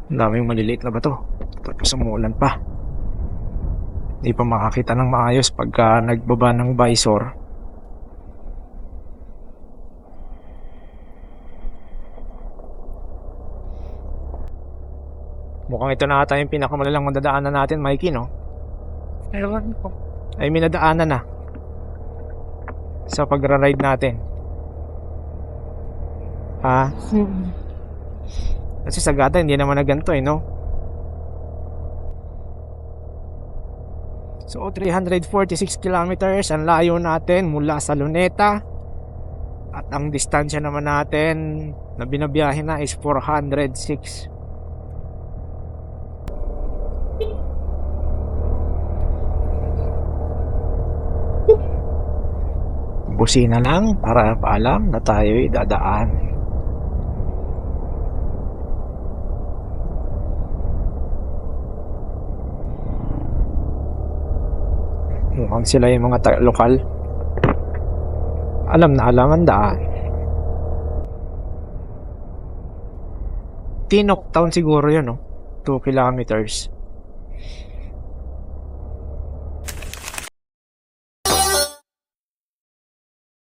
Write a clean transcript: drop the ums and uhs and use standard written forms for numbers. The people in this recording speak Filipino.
Ang daming maliliit na bato. Tapos umuulan pa. Hindi pa makakita ng maayos pagka nagbaba ng visor. Mukhang ito na ata yung pinakamalalang madadaanan natin, Mikey, no? Ewan ko. Ay, may nadaanan na sa pagra-ride natin. Ha? Kasi Sagada hindi naman na ganito eh, no? So 346 kilometers ang layo natin mula sa Luneta. At ang distansya naman natin na binabiyahe na is 406. Busina lang para paalam na tayo'y dadaan. Mukhang sila yung mga lokal. Alam na alam ang daan. Tinok Town siguro yun, no? 2 kilometers.